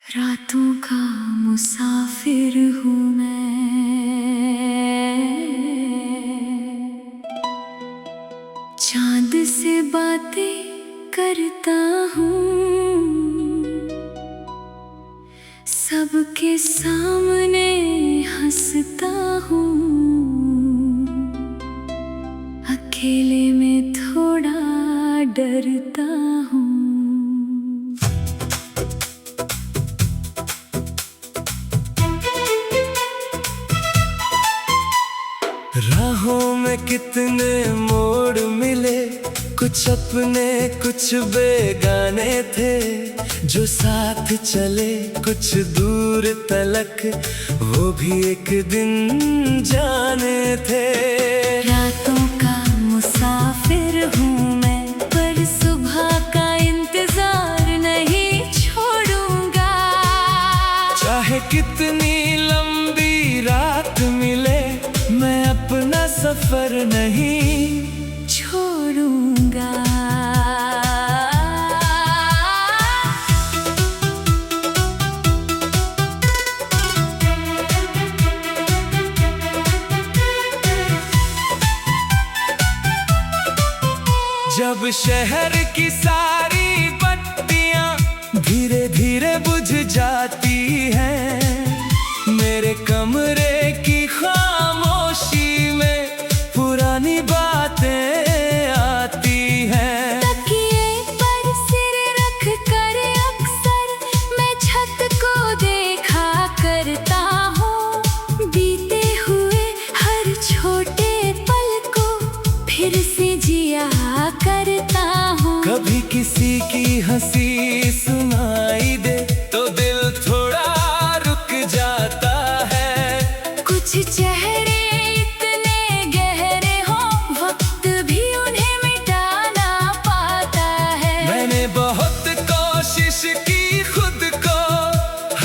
रातों का मुसाफिर हूँ मैं, चांद से बातें करता हूँ, सबके सामने हंसता हूँ, अकेले में थोड़ा डरता हूँ। राहों में कितने मोड़ मिले, कुछ अपने कुछ बेगाने थे, जो साथ चले कुछ दूर तलक, वो भी एक दिन जाने थे। रातों का मुसाफिर हूँ मैं, पर सुबह का इंतजार नहीं छोड़ूंगा। चाहे कितनी लंबी रात मिले, मैं अपना सफर नहीं छोड़ूंगा। जब शहर की सारी बत्तियां धीरे धीरे बुझ जाती हैं, मेरे कमरे की खामोशी में पुरानी बातें आती हैं। तकिए पर सिर रख कर अक्सर मैं छत को देखा करता हूँ, बीते हुए हर छोटे पल को फिर से जिया करता हूँ। कभी किसी की हंसी सुनाई दे तो दिल थोड़ा रुक जाता है। कुछ चेहरे इतने गहरे हो, वक्त भी उन्हें मिटा ना पाता है। मैंने बहुत कोशिश की खुद को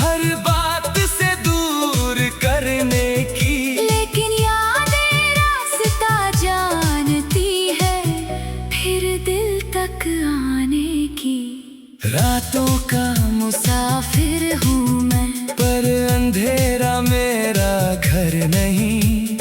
हर बात से दूर करने की, लेकिन यादें रास्ता जानती है फिर दिल तक आने की। रातों का मुसाफिर हूँ मैं, पर अंधेरा मेरा घर नहीं।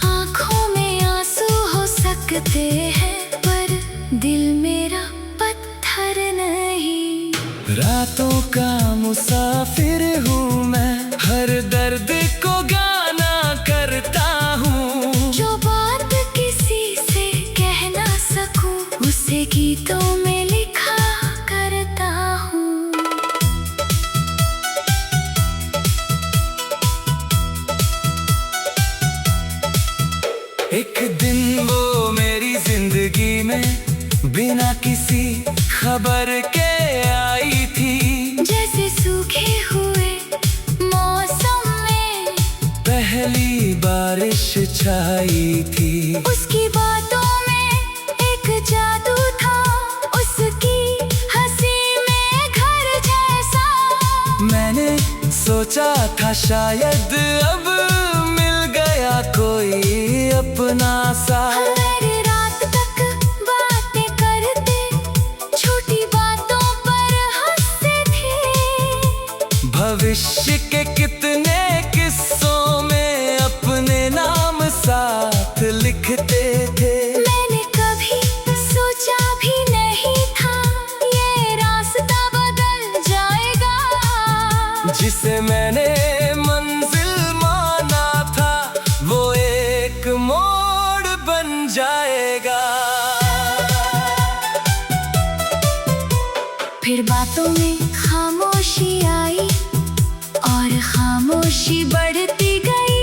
आँखों में आंसू हो सकते हैं, पर दिल मेरा पत्थर नहीं। रातों का मुसाफिर हूँ मैं, हर दर्द को गाना करता हूँ। जो बात किसी से कह ना सकूं, उसे गीतों में लिखा करता हूँ। एक दिन वो मेरी जिंदगी में बिना किसी खबर के आई थी, जैसे सूखे हुए मौसम में पहली बारिश छाई थी। उसकी बातों में एक जादू था, उसकी हंसी में घर जैसा। मैंने सोचा था शायद अब मिल गया कोई अपना सा। मेरी रात तक बातें करते, छोटी बातों पर हंसते थे। भविष्य के कितने किस्सों में अपने नाम साथ लिखते थे। मैंने कभी सोचा भी नहीं था ये रास्ता बदल जाएगा। जिसे मैंने मंजिल माना था, वो एक मोड़ बन जाएगा। फिर बातों में खामोशी आई और खामोशी बढ़ती गई।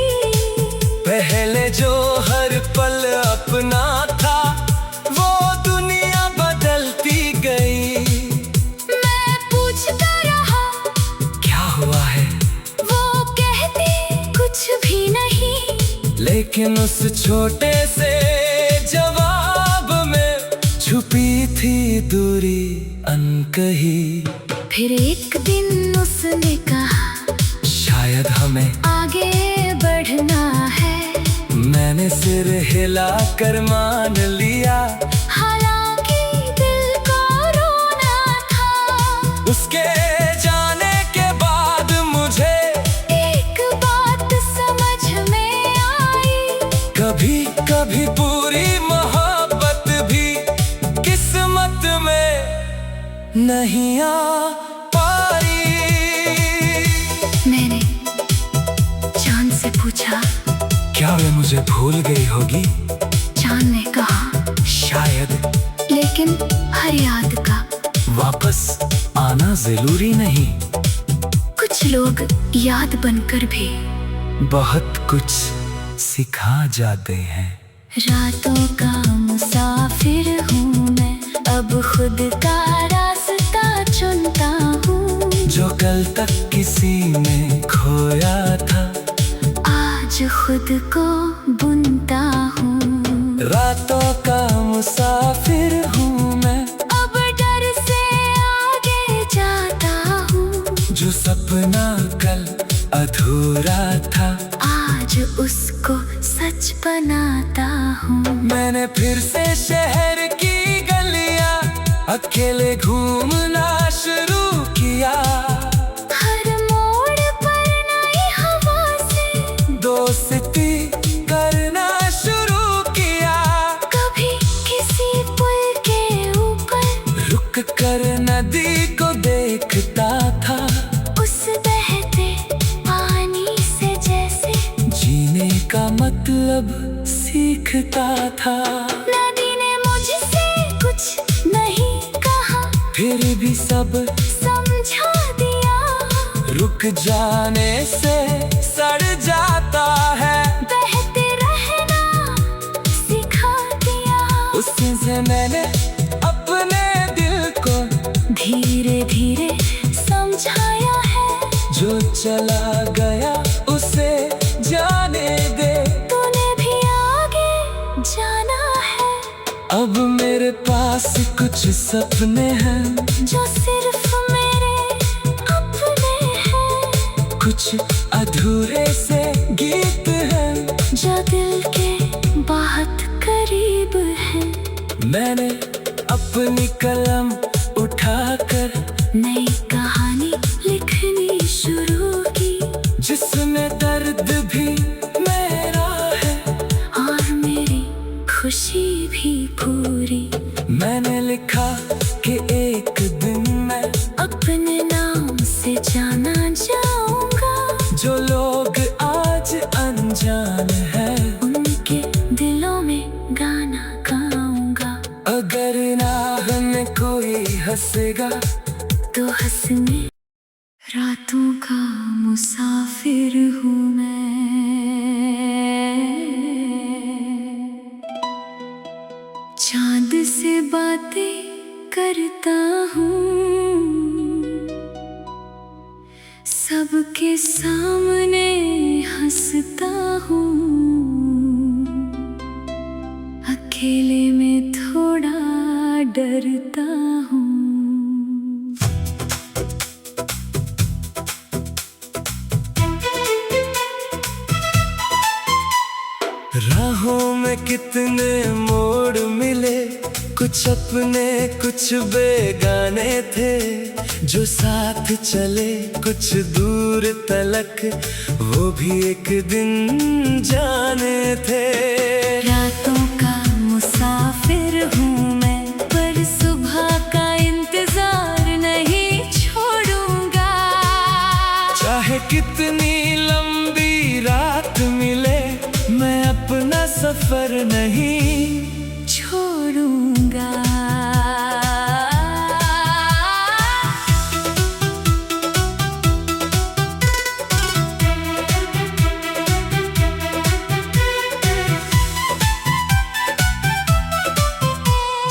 पहले जो हर पल अपना था, वो दुनिया बदलती गई। मैं पूछता रहा क्या हुआ है, वो कहती कुछ भी नहीं, लेकिन उस छोटे से जवाब में छुपी थी दूरी अनकही। फिर एक दिन उसने कहा, शायद हमें आगे बढ़ना है। मैंने सिर हिलाकर मान लिया, हालांकि दिल को रोना था। उसके जाने के बाद नहीं आ पारी। मैंने चांद से पूछा, क्या वे मुझे भूल गई होगी? चांद ने कहा, शायद, लेकिन हर याद का वापस आना जरूरी नहीं। कुछ लोग याद बनकर भी बहुत कुछ सिखा जाते हैं। रातों का मुसाफिर हूँ मैं, अब खुद का रास्ता चुनता हूँ। जो कल तक किसी में खोया था, आज खुद को बुनता हूँ। रातों का मुसाफिर हूँ मैं, अब डर से आगे जाता हूँ। जो सपना कल अधूरा था, आज उसको सच बनाता हूँ। मैंने फिर से शहर की गलियां अकेले घूमना शुरू किया। हर मोड़ पर नई हवा से दोस्ती करना शुरू किया। कभी किसी पुल के ऊपर रुक कर नदी को देखता था, उस बहते पानी से जैसे जीने का मतलब सीखता था। नदी ने मुझसे कुछ नहीं कहा, फिर भी सब समझा दिया। रुक जाने से सड़ जाता है, बहते रहना सिखा दिया। उस दिन से मैंने अपने दिल को धीरे धीरे समझाया है, जो चला गया उसे जाने दे। तूने भी आगे जाना है। अब मेरे पास कुछ सपने हैं, जो सिर्फ मेरे अपने हैं। कुछ अधूरे से गीत हैं, जो दिल के बहुत करीब हैं। मैंने अपनी कलम उठाकर नई कहानी लिखनी शुरू की, जिसमें दर्द भी मेरा है और मेरी खुशी भी पूरी। मैंने लिखा कि एक दिन मैं अपने नाम से जाना जाऊंगा। जो लोग आज अनजान हैं, उनके दिलों में गाना गाऊंगा। अगर राह में कोई हंसेगा तो हंसने रातों का मुसाफिर हूँ मैं। चांद से बातें करता हूँ, सबके सामने हंसता हूँ। अकेले में थोड़ा डरता हूँ। राहों में कितने मोड़ मिले, कुछ अपने कुछ बेगाने थे। जो साथ चले कुछ दूर तलक, वो भी एक दिन जाने थे। रातों का मुसाफिर हूँ मैं, पर सुबह का इंतजार नहीं छोड़ूंगा। चाहे कितनी लंबी रात मिले, मैं अपना सफर नहीं छोड़ूंगा।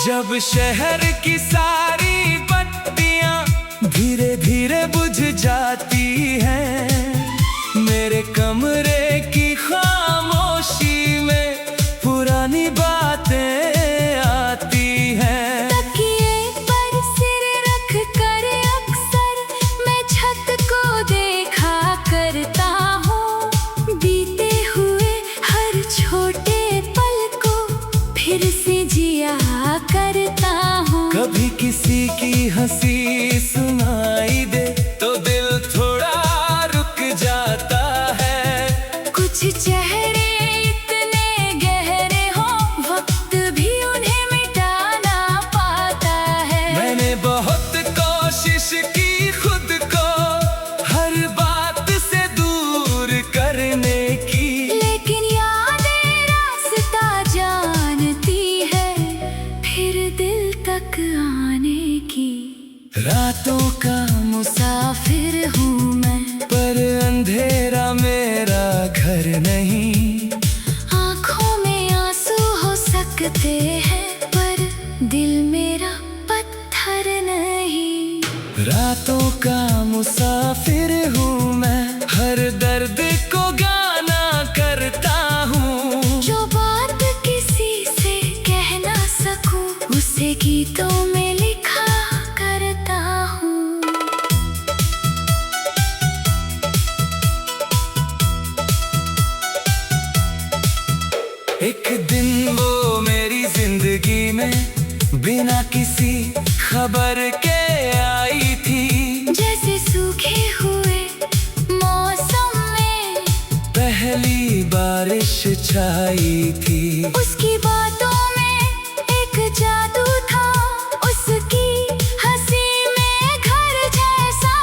जब शहर की सारी बत्तियां धीरे धीरे बुझ जाती हैं, मेरे कमरे की खामोशी में पुरानी बातें आती हैं। तकिए पर सिर रख कर अक्सर मैं छत को देखा करता हूँ। बीते हुए हर छोटे पल को फिर से जिया करता हूँ। कभी किसी की हंसी सुनाई दे तो दिल थोड़ा रुक जाता है। मुसाफिर हूँ मैं, हर दर्द को गाना करता हूँ। जो बात किसी से कह ना सकूं, उसे गीतों में लिखा करता हूँ। एक दिन वो मेरी जिंदगी में बिना किसी खबर के आई थी। जैसे सूखे हुए मौसम में पहली बारिश छाई थी। उसकी बातों में एक जादू था, उसकी हंसी में घर जैसा।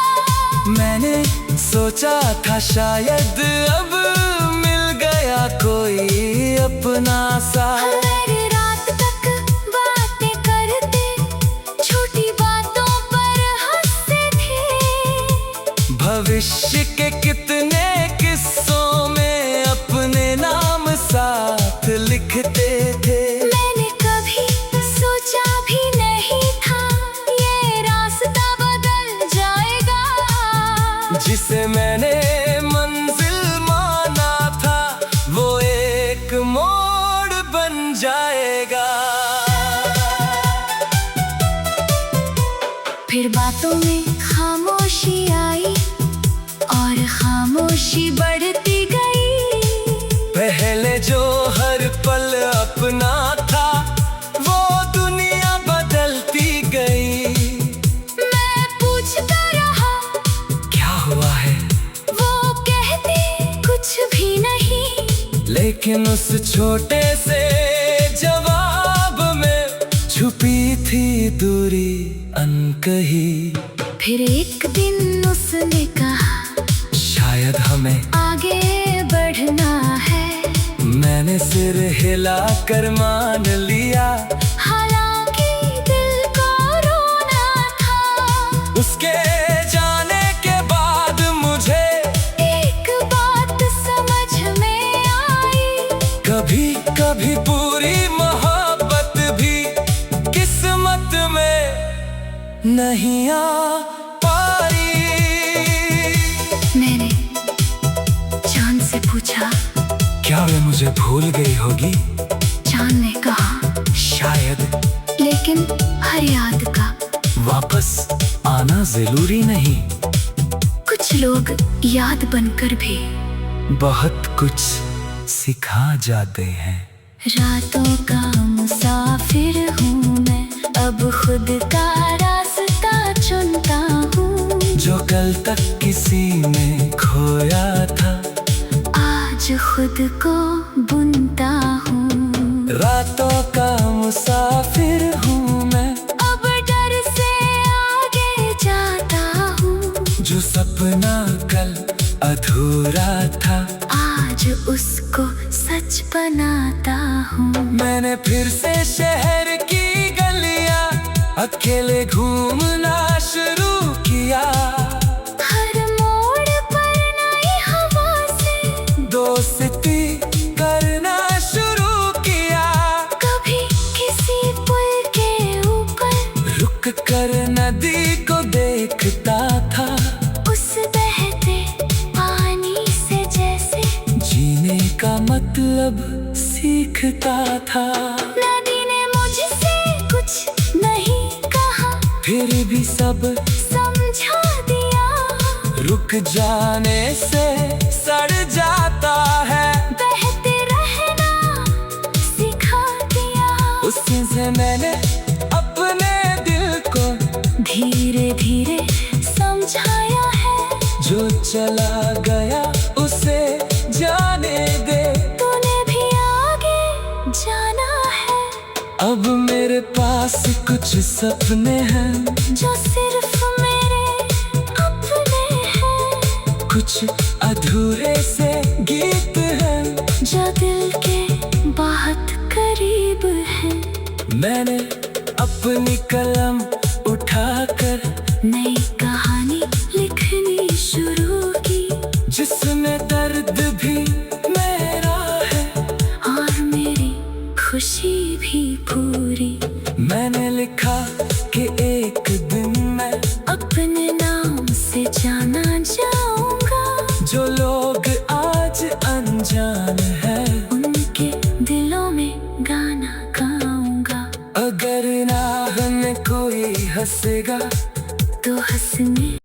मैंने सोचा था शायद अब मिल गया कोई अपना सा। हर रात तक बातें करते, छोटी बातों पर हंसते थे। भविष्य के कितने किस्सों में अपने नाम साथ लिखते थे। मैंने कभी सोचा भी नहीं था ये रास्ता बदल जाएगा। जिसे मैंने मंजिल माना था वो एक मोड़ बन जाएगा। फिर बातों में खामोशी आई और खामोशी बढ़ती गई। पहले जो हर पल अपना था वो दुनिया बदलती गई। मैं पूछता रहा क्या हुआ है, वो कहती कुछ भी नहीं। लेकिन उस छोटे से जवाब में छुपी थी दूरी अनकही। फिर एक दिन उसने कहा शायद हमें आगे बढ़ना है। मैंने सिर हिलाकर मान लिया। हालांकि दिल को रोना था। उसके जाने के बाद मुझे एक बात समझ में आई, कभी कभी पूरी मोहब्बत भी किस्मत में नहीं आ पाई। मैंने चांद से पूछा, क्या वे मुझे भूल गई होगी? चांद ने कहा शायद, लेकिन हर याद का वापस आना जरूरी नहीं। कुछ लोग याद बनकर भी बहुत कुछ सिखा जाते हैं। रातों का मुसाफिर हूँ मैं, अब खुद का रास्ता चुनता हूँ। जो कल तक किसी में खोया था आज खुद को बुनता हूँ। रातों का मुसाफिर हूँ मैं, अब डर से आगे जाता हूँ। जो सपना कल अधूरा था आज उसको सच बनाता हूँ। मैंने फिर से शहर की गलियां अकेले घूमना शुरू किया। हर मोड़ पर नई हवा से दोस्ती करना शुरू किया। कभी किसी पुल के ऊपर रुक कर नदी को देखता था। उस बहते पानी से जैसे जीने का मतलब सीखता था। नदी ने मुझसे कुछ नहीं कहा, फिर भी सब समझा दिया। रुक जाने से सड़ जाता है, बहते रहना सिखा दिया। उस दिन से मैंने अपने दिल को धीरे धीरे समझाया है। जो चला गया उसे जाने दे। तूने भी आगे जाना है। अब मेरे पास कुछ सपने हैं जो सिर्फ मेरे अपने हैं। कुछ अधूरे से गीत हैं जो दिल के बहुत करीब हैं। मैंने अपनी कलम उठाकर नई कहानी लिखनी शुरू की, जिसमें दर्द भी मेरा है और मेरी खुशी भी पूरी। मैंने लिखा कि एक दिन मैं अपने नाम से से जाना जा